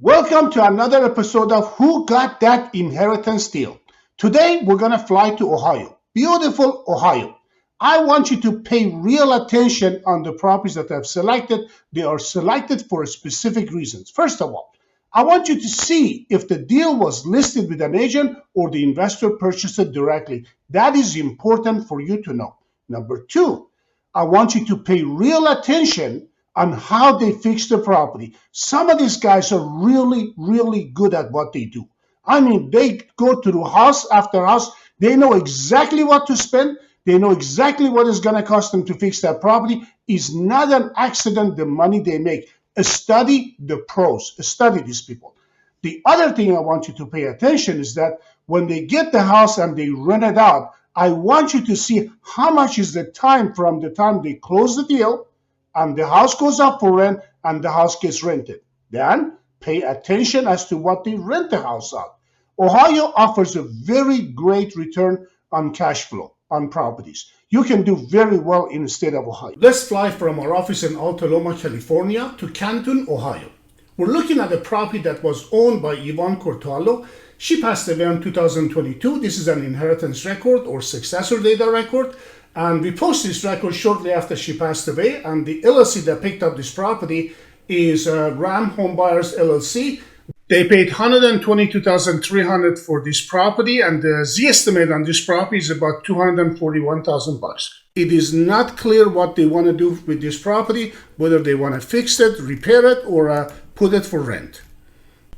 Welcome to another episode of Who Got That Inheritance Deal. Today we're going to fly to Ohio. Beautiful Ohio. I want you to pay real attention on the properties that I've selected. They are selected for specific reasons. First of all, I want you to see if the deal was listed with an agent or the investor purchased it directly. That is important for you to know. Number two, I want you to pay real attention on how they fix the property. Some of these guys are really good at what they do. I mean, they go through house after house. They know exactly what to spend. They know exactly what it's going to cost them to fix that property. It's not an accident, the money they make. Study the pros. Study these people. The other thing I want you to pay attention is that when they get the house and they rent it out, I want you to see how much is the time from the time they close the deal and the house goes up for rent and the house gets rented. Then pay attention as to what they rent the house out. Ohio offers a very great return on cash flow on properties. You can do very well in the state of Ohio. Let's fly from our office in Alta Loma, California to Canton, Ohio. We're looking at a property that was owned by Yvonne Cortalo. She passed away in 2022. This is an inheritance record or successor data record. And we posted this record shortly after she passed away. And the LLC that picked up this property is Ram Home Buyers LLC. They paid $122,300 for this property, and the Z estimate on this property is about $241,000. It is not clear what they want to do with this property, whether they want to fix it, repair it, or put it for rent.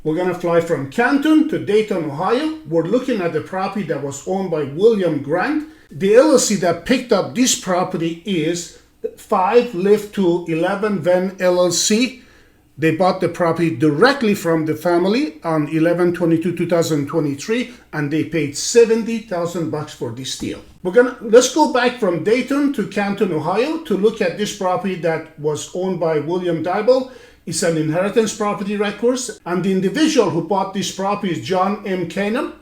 We're going to fly from Canton to Dayton, Ohio. We're looking at the property that was owned by William Grant. The LLC that picked up this property is 5 Live to 11 Ven LLC. They bought the property directly from the family on 11/22/2023, and they paid $70,000 for this deal. Let's go back from Dayton to Canton, Ohio, to look at this property that was owned by William Dybel. It's an inheritance property records, and the individual who bought this property is John M. Canham,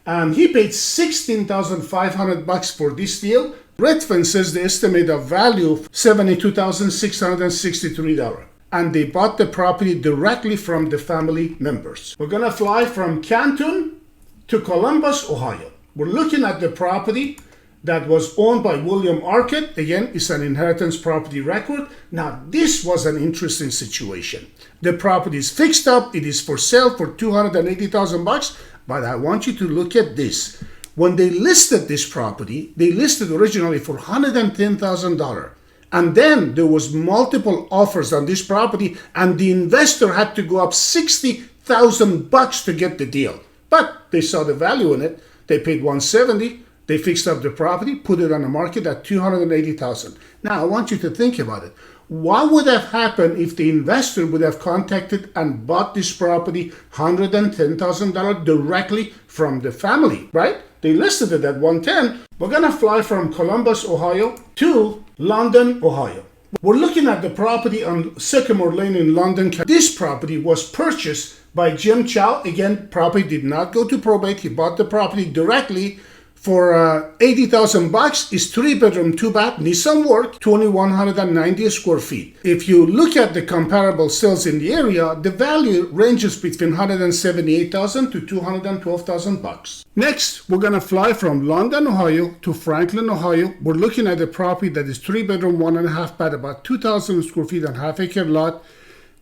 and he paid $16,500 for this deal. Redfin says the estimated value of $72,663. And they bought the property directly from the family members. We're going to fly from Canton to Columbus, Ohio. We're looking at the property that was owned by William Arquette. Again, it's an inheritance property record. Now, this was an interesting situation. The property is fixed up. It is for sale for $280,000. But I want you to look at this. When they listed this property, they listed originally for $110,000. And then there was multiple offers on this property, and the investor had to go up $60,000 to get the deal. But they saw the value in it. They paid $170,000. They fixed up the property, put it on the market at $280,000. Now I want you to think about it. What would have happened if the investor would have contacted and bought this property $110,000 directly from the family, right? They listed it at $110,000. We're gonna fly from Columbus, Ohio to London, Ohio. We're looking at the property on Sycamore Lane in London. This property was purchased by Jim Chow. Again, property did not go to probate. He bought the property directly for $80,000. It's 3-bedroom, 2-bath, needs some work, 2,190 square feet. If you look at the comparable sales in the area, the value ranges between $178,000 to $212,000. Next, we're gonna fly from London, Ohio to Franklin, Ohio. We're looking at a property that is 3-bedroom, 1.5 bath, about 2,000 square feet on half-acre lot.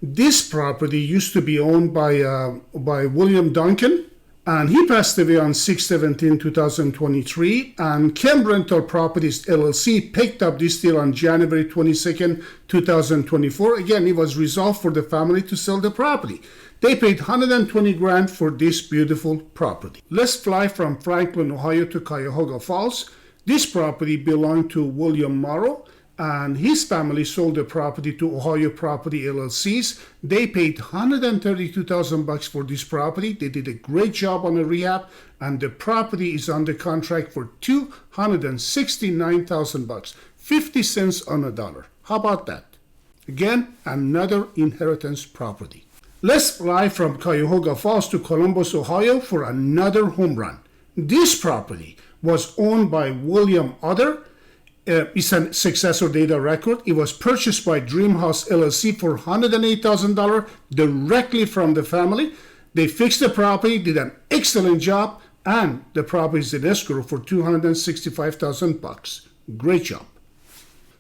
This property used to be owned by William Duncan, and he passed away on 6/17/2023, and Kem Rental Properties LLC picked up this deal on January 22nd, 2024. Again, it was resolved for the family to sell the property. They paid $120,000 for this beautiful property. Let's fly from Franklin, Ohio to Cuyahoga Falls. This property belonged to William Morrow, and his family sold the property to Ohio Property LLCs. They paid $132,000 for this property. They did a great job on the rehab, and the property is under contract for $269,000, 50 cents on a dollar. How about that? Again, another inheritance property. Let's fly from Cuyahoga Falls to Columbus, Ohio for another home run. This property was owned by William Other. It's a successor data record. It was purchased by Dreamhouse LLC for $108,000 directly from the family. They fixed the property, did an excellent job, and the property is in escrow for $265,000. Great job.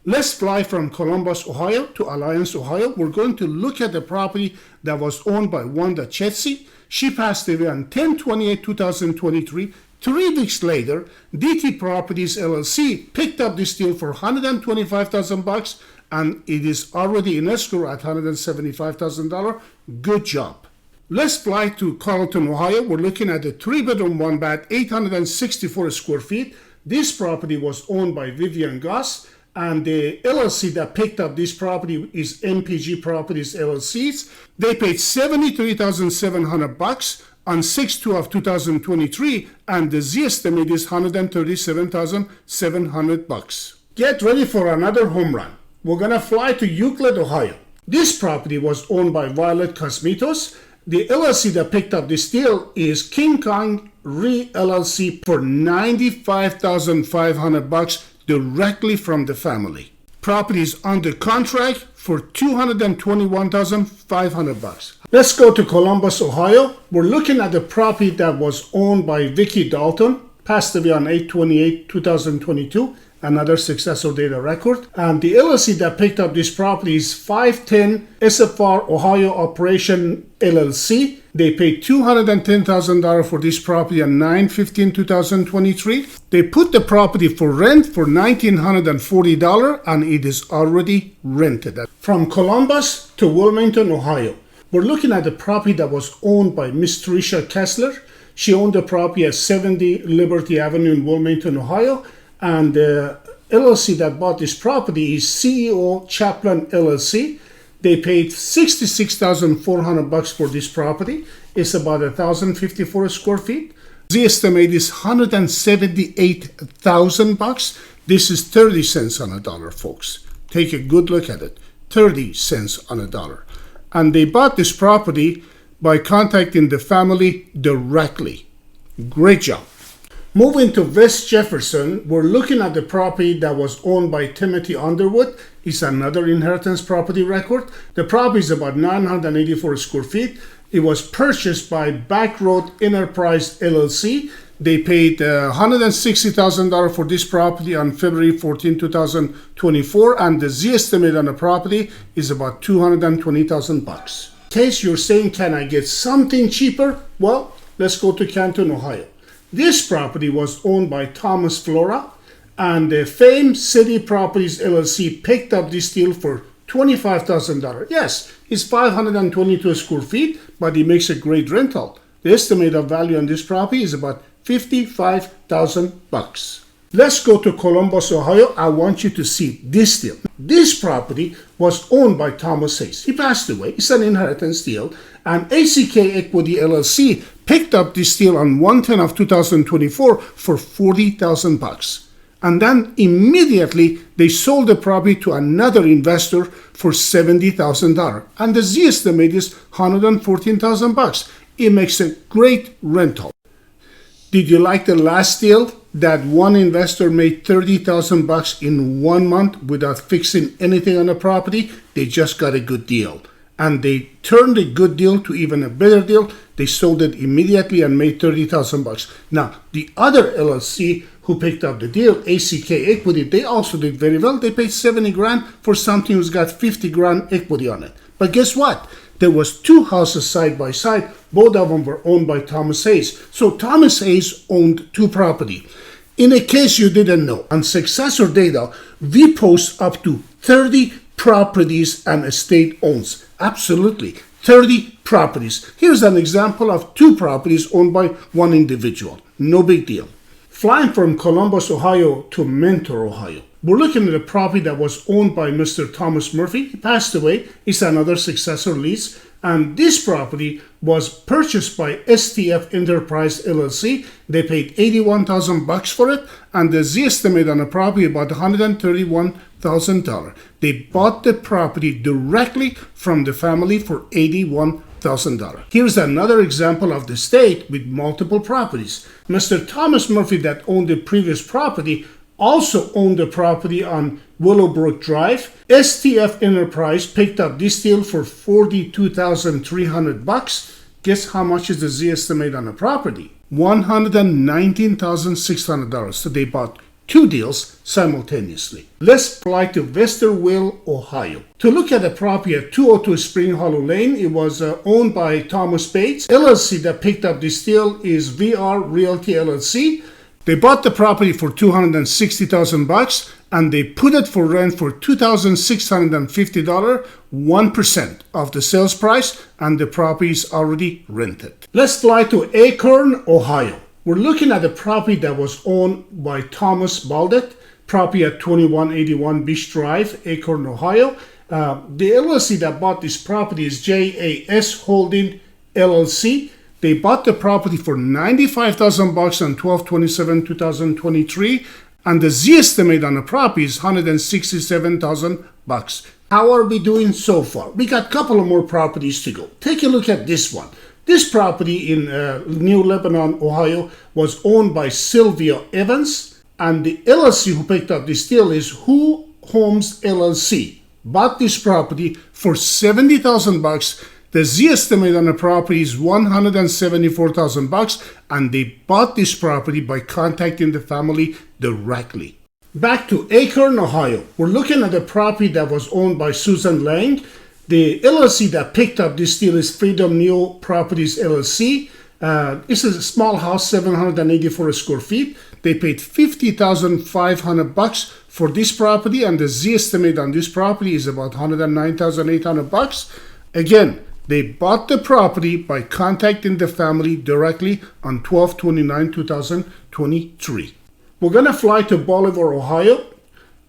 Let's fly from Columbus, Ohio to Alliance, Ohio. We're going to look at the property that was owned by Wanda Chetzi. She passed away on 10/28/2023. 3 weeks later, DT Properties LLC picked up this deal for $125,000, and it is already in escrow at $175,000. Good job. Let's fly to Carlton, Ohio. We're looking at a 3-bedroom, 1-bath, 864 square feet. This property was owned by Vivian Goss, and the LLC that picked up this property is MPG Properties LLCs. They paid $73,700 on 6/2/2023, and the Z estimate is $137,700. Get ready for another home run. We're gonna fly to Euclid, Ohio. This property was owned by Violet Cosmitos. The LLC that picked up this deal is King Kong Re LLC for $95,500 directly from the family. Property is under contract for $221,500. Let's go to Columbus, Ohio. We're looking at the property that was owned by Vicki Dalton, passed away on 8/28/2022, another successor data record. And the LLC that picked up this property is 510 SFR Ohio Operation LLC. They paid $210,000 for this property on 9/15/2023. They put the property for rent for $1,940, and it is already rented. From Columbus to Wilmington, Ohio. We're looking at the property that was owned by Miss Tricia Kessler. She owned the property at 70 Liberty Avenue in Wilmington, Ohio. And the LLC that bought this property is CEO Chaplin LLC. They paid $66,400 for this property. It's about 1,054 square feet. The estimate is $178,000. This is 30 cents on a dollar, folks. Take a good look at it. 30 cents on a dollar. And they bought this property by contacting the family directly. Great job. Moving to West Jefferson, we're looking at the property that was owned by Timothy Underwood. It's another inheritance property record. The property is about 984 square feet. It was purchased by Backroad Enterprise LLC. They paid $160,000 for this property on February 14, 2024, and the Z estimate on the property is about $220,000. In case you're saying, can I get something cheaper? Well, let's go to Canton, Ohio. This property was owned by Thomas Flora, and the Fame City Properties LLC picked up this deal for $25,000. Yes, it's 522 square feet, but it makes a great rental. The estimated value on this property is about $55,000. Let's go to Columbus, Ohio. I want you to see this deal. This property was owned by Thomas Hayes. He passed away. It's an inheritance deal. And ACK Equity LLC picked up this deal on 1/10/2024 for $40,000. And then immediately they sold the property to another investor for $70,000. And the Z estimate is $114,000. It makes a great rental. Did you like the last deal? That one investor made $30,000 in 1 month without fixing anything on the property. They just got a good deal. And they turned a good deal to even a better deal. They sold it immediately and made $30,000. Now, the other LLC who picked up the deal, ACK Equity, they also did very well. They paid $70,000 for something who's got $50,000 equity on it. But guess what? There was 2 houses side by side. Both of them were owned by Thomas Hayes. So Thomas Hayes owned 2 properties. In a case you didn't know, on Successor Data, we post up to 30 properties an estate owns. Absolutely, 30 properties. Here's an example of 2 properties owned by one individual. No big deal. Flying from Columbus, Ohio to Mentor, Ohio. We're looking at a property that was owned by Mr. Thomas Murphy. He passed away. It's another successor lease. And this property was purchased by STF Enterprise LLC. They paid $81,000 for it. And the Z estimate on the property about $131,000. They bought the property directly from the family for $81,000. Here's another example of the state with multiple properties. Mr. Thomas Murphy that owned the previous property also owned the property on Willowbrook Drive. STF Enterprise picked up this deal for $42,300. Guess how much is the Z estimate on the property? $119,600. So they bought two deals simultaneously. Let's fly to Westerville, Ohio. To look at the property at 202 Spring Hollow Lane, it was owned by Thomas Bates. LLC that picked up this deal is VR Realty LLC. They bought the property for $260,000 and they put it for rent for $2,650, 1% of the sales price, and the property is already rented. Let's fly to Acorn, Ohio. We're looking at a property that was owned by Thomas Baldet, property at 2181 Beach Drive, Acorn, Ohio. The LLC that bought this property is JAS Holding LLC. They bought the property for $95,000 on 12/27/2023, and the Z estimate on the property is $167,000. How are we doing so far? We got a couple of more properties to go. Take a look at this one. This property in New Lebanon, Ohio, was owned by Sylvia Evans, and the LLC who picked up this deal is Who Homes LLC. Bought this property for $70,000. The Z estimate on the property is $174,000, and they bought this property by contacting the family directly. Back to Acorn, Ohio. We're looking at a property that was owned by Susan Lang. The LLC that picked up this deal is Freedom Neo Properties LLC. This is a small house, 784 square feet. They paid $50,500 for this property, and the Z estimate on this property is about $109,800. Again, they bought the property by contacting the family directly on 12/29/2023. We're going to fly to Bolivar, Ohio.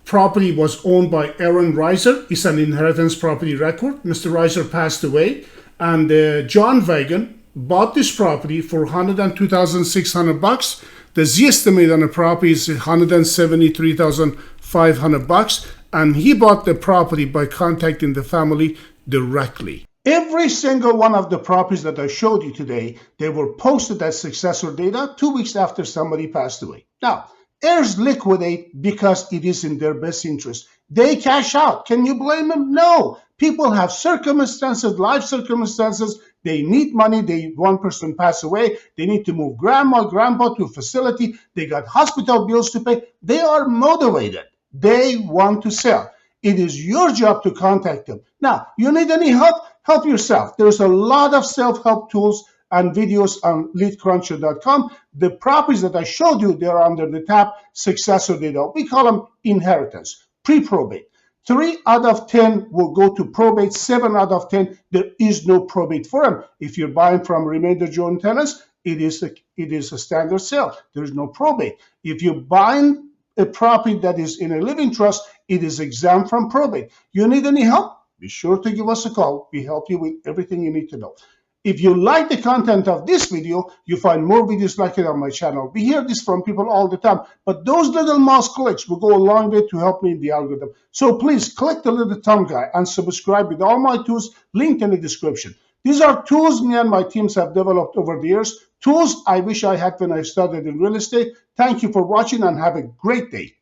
Property was owned by Aaron Reiser. It's an inheritance property record. Mr. Reiser passed away, and John Vagan bought this property for $102,600. The Z estimate on the property is $173,500, and he bought the property by contacting the family directly. Every single one of the properties that I showed you today, they were posted as successor data 2 weeks after somebody passed away. Now, heirs liquidate because it is in their best interest. They cash out. Can you blame them? No. People have circumstances, life circumstances. They need money. One person passed away. They need to move grandma, grandpa to a facility. They got hospital bills to pay. They are motivated. They want to sell. It is your job to contact them. Now, you need any help? Help yourself. There's a lot of self-help tools and videos on leadcruncher.com. The properties that I showed you, they're under the tab successor data. We call them inheritance, pre-probate. 3 out of 10 will go to probate. 7 out of 10, there is no probate for them. If you're buying from remainder joint tenants, it is a standard sale. There's no probate. If you're buying a property that is in a living trust, it is exempt from probate. You need any help? Be sure to give us a call. We help you with everything you need to know. If you like the content of this video, you find more videos like it on my channel. We hear this from people all the time, but those little mouse clicks will go a long way to help me in the algorithm. So please click the little thumb guy and subscribe with all my tools linked in the description. These are tools me and my teams have developed over the years. Tools I wish I had when I started in real estate. Thank you for watching and have a great day.